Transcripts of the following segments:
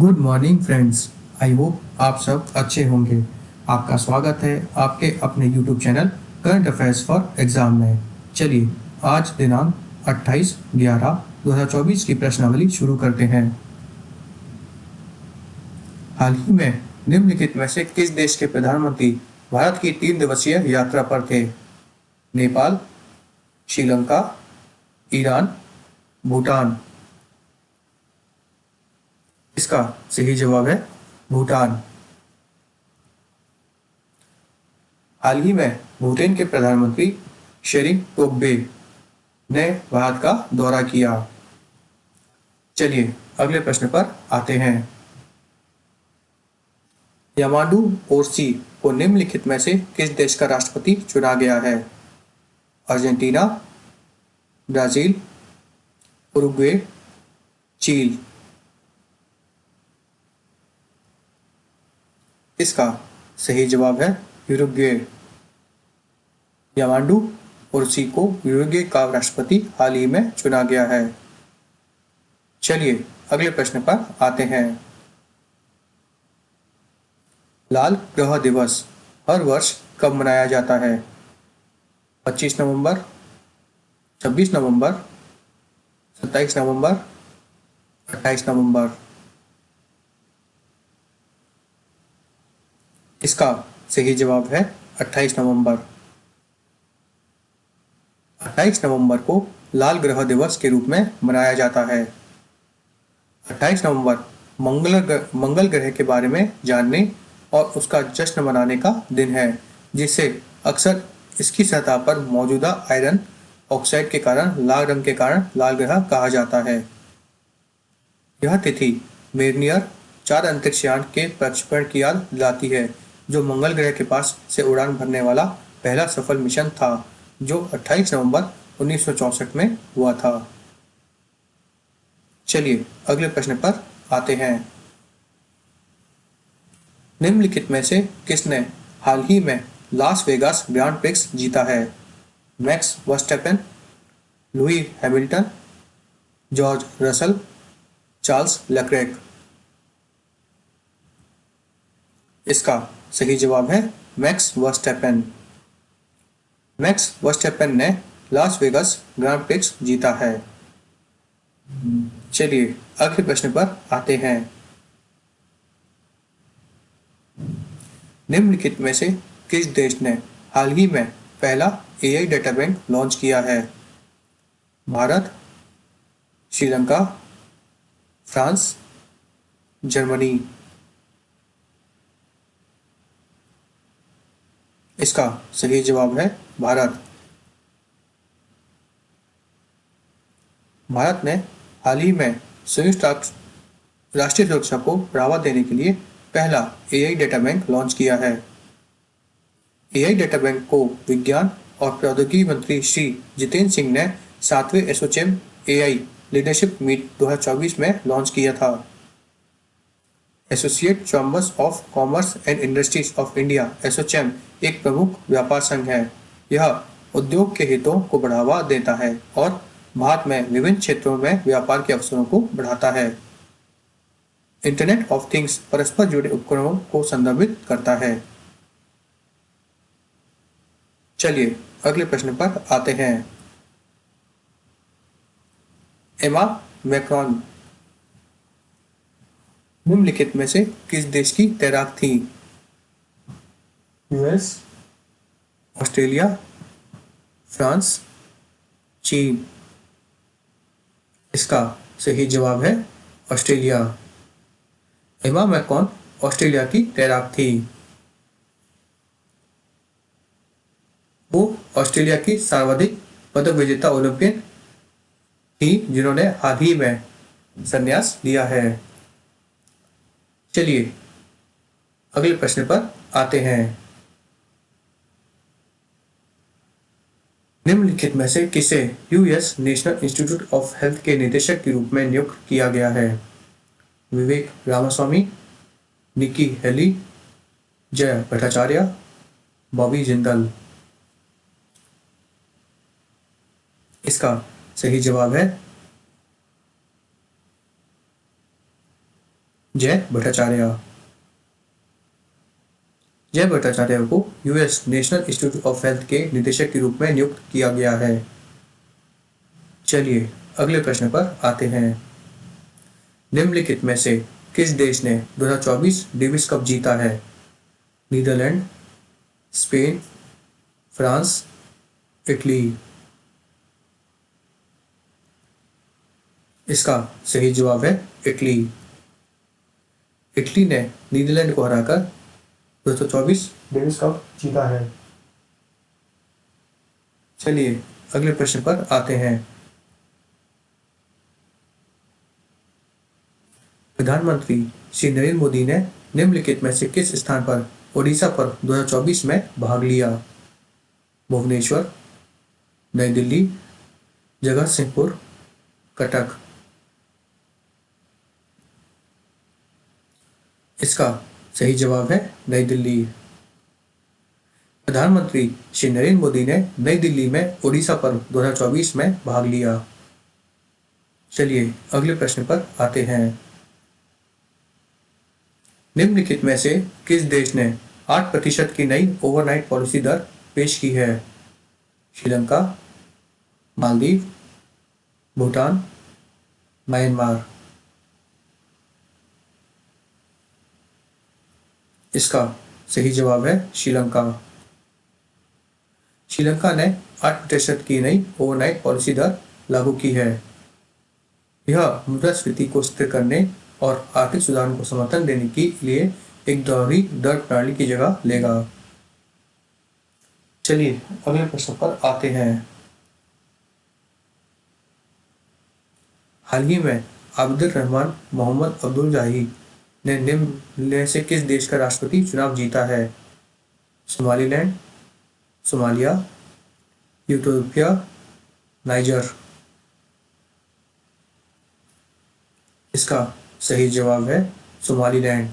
Good morning friends. I hope आप सब अच्छे होंगे। आपका स्वागत है आपके अपने YouTube channel current affairs for exam में। चलिए आज दिनांक 28/11/2024 की प्रश्नावली शुरू करते हैं। हाल ही में निम्नलिखित में से किस देश के प्रधानमंत्री भारत की 3 दिवसीय यात्रा पर थे? नेपाल, श्रीलंका, ईरान, भूटान। इसका सही जवाब है भूटान। हाल ही में भूटान के प्रधानमंत्री शेरिंग टोब्गे ने भारत का दौरा किया। चलिए अगले प्रश्न पर आते हैं। यामाडू ओरसी को निम्नलिखित में से किस देश का राष्ट्रपति चुना गया है? अर्जेंटीना, ब्राजील, उरुग्वे, चीन। इसका सही जवाब है यूरुग्वे। यामाडू ओरसी को यूरुग्वे का राष्ट्रपति हाल ही में चुना गया है। चलिए अगले प्रश्न पर आते हैं। लाल ग्रह दिवस हर वर्ष कब मनाया जाता है? 25 नवंबर, 26 नवंबर, 27 नवंबर, 28 नवंबर। इसका सही जवाब है 28 नवंबर। 28 नवंबर को लाल ग्रह दिवस के रूप में मनाया जाता है। 28 नवंबर मंगल ग्रह के बारे में जानने और उसका जश्न मनाने का दिन है, जिसे अक्सर इसकी सतह पर मौजूदा आयरन ऑक्साइड के कारण लाल रंग के कारण लाल ग्रह कहा जाता है। यह तिथि मेर्नियर 4 अंतरिक्षयान के प्रक्षेपण की याद दिलाती है, जो मंगल ग्रह के पास से उड़ान भरने वाला पहला सफल मिशन था, जो 28 नवंबर 1964 में हुआ था। चलिए अगले प्रश्न पर आते हैं। निम्नलिखित में से किसने हाल ही में लास वेगास ग्रांड प्रिक्स जीता है? Max Verstappen, Lewis Hamilton, George Russell, Charles Leclerc. इसका सही जवाब है मैक्स वर्स्टैपेन। मैक्स वर्स्टैपेन ने लास वेगास ग्रांड प्रिक्स जीता है। चलिए अगले प्रश्न पर आते हैं। निम्नलिखित में से किस देश ने हाल ही में पहला एआई डेटा बैंक लॉन्च किया है? Bharat, Sri Lanka, France, Germany. इसका सही जवाब है भारत। भारत ने हाल ही में संयुक्त राष्ट्र राष्ट्रीय सुरक्षा को बढ़ावा देने के लिए पहला एआई डेटा बैंक लॉन्च किया है। एआई डेटा बैंक को विज्ञान और प्रौद्योगिकी मंत्री श्री जितेंद्र सिंह ने 7वें एसोचैम एआई लीडरशिप मीट 2024 में लॉन्च किया था। Associate chambers of commerce and industries of India ASSOCHAM एक प्रमुख व्यापार संघ है। यह उद्योग के हितों को बढ़ावा देता है और भारत में विभिन्न क्षेत्रों में व्यापार के अवसरों को बढ़ाता है। इंटरनेट ऑफ थिंग्स परस्पर जुड़े उपकरणों को संदर्भित करता है। चलिए अगले प्रश्न पर आते हैं। एमा मैक्रॉन निम्नलिखित में से किस देश की तैराक थी? यूएस, ऑस्ट्रेलिया, फ्रांस, चीन। इसका सही जवाब है ऑस्ट्रेलिया। एमा मैकॉन ऑस्ट्रेलिया की तैराक थी। वो ऑस्ट्रेलिया की सर्वाधिक पदक विजेता ओलंपियन थी, जिन्होंने हाल ही में संन्यास लिया है। चलिए अगले प्रश्न पर आते हैं। निम्नलिखित में से किसे US national institute of health के निदेशक के रूप में नियुक्त किया गया है? विवेक रामास्वामी, निकी हेली, जय भट्टाचार्य, बॉबी जिंदल। इसका सही जवाब है जय भट्टाचार्य। जय भट्टाचार्य को US national institute of health के निदेशक के रूप में नियुक्त किया गया है। चलिए अगले प्रश्न पर आते हैं। निम्नलिखित में से किस देश ने 2024 डेविस कप जीता है? Netherlands, Spain, France, Italy. इसका सही जवाब है इटली। इटली ने नीदरलैंड को हराकर 2024 डेविस कप जीता है। चलिए अगले प्रश्न पर आते हैं। प्रधानमंत्री श्री नरेंद्र मोदी ने निम्नलिखित में से किस स्थान पर ओडिशा पर 2024 में भाग लिया? भुवनेश्वर, नई दिल्ली, जगतसिंहपुर, कटक। इसका सही जवाब है नई दिल्ली। प्रधानमंत्री श्री नरेंद्र मोदी ने नई दिल्ली में ओडिशा पर 2024 में भाग लिया। चलिए अगले प्रश्न पर आते हैं। निम्नलिखित में से किस देश ने 8% की नई ओवरनाइट पॉलिसी दर पेश की है? श्रीलंका, मालदीव, भूटान, म्यांमार। इसका सही जवाब है श्रीलंका। श्रीलंका ने 8% की नई ओवरनाइट पॉलिसी दर लागू की है। यह मुद्रास्फीति को स्थिर करने और आर्थिक सुधार को समर्थन देने के लिए एक दोहरी दर प्रणाली की जगह लेगा। चलिए अगले प्रश्न पर आते हैं। हाल ही में अब्दुल रहमान मोहम्मद अब्दुल जाही ने निम्न से किस देश का राष्ट्रपति चुनाव जीता है? Somaliland, Somalia, Ethiopia, niger. इसका सही जवाब है सोमालीलैंड।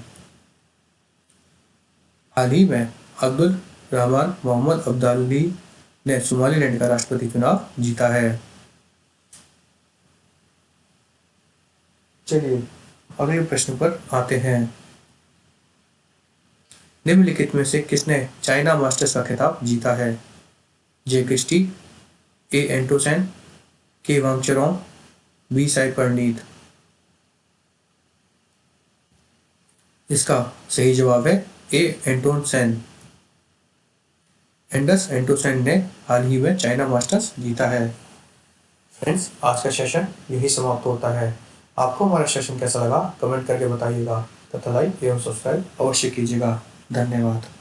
हाल ही में अब्दुल रहमान मोहम्मद अब्दाली ने सोमालीलैंड का राष्ट्रपति चुनाव जीता है। चलिए अगले प्रश्न पर आते हैं। निम्नलिखित में से किसने चाइना मास्टर्स का खिताब जीता है? जे क्रिस्टी, ए एंटोसेन, के वांगचेरोंग, बी साई परनीत। इसका सही जवाब है ए एंटोसेन। एंडस एंटोसेन ने हाल ही में चाइना मास्टर्स जीता है। फ्रेंड्स, आज का सेशन यही समाप्त होता है। आपको हमारा सेशन कैसा लगा कमेंट करके बताइएगा तथा लाइक एवं सब्सक्राइब अवश्य कीजिएगा। धन्यवाद।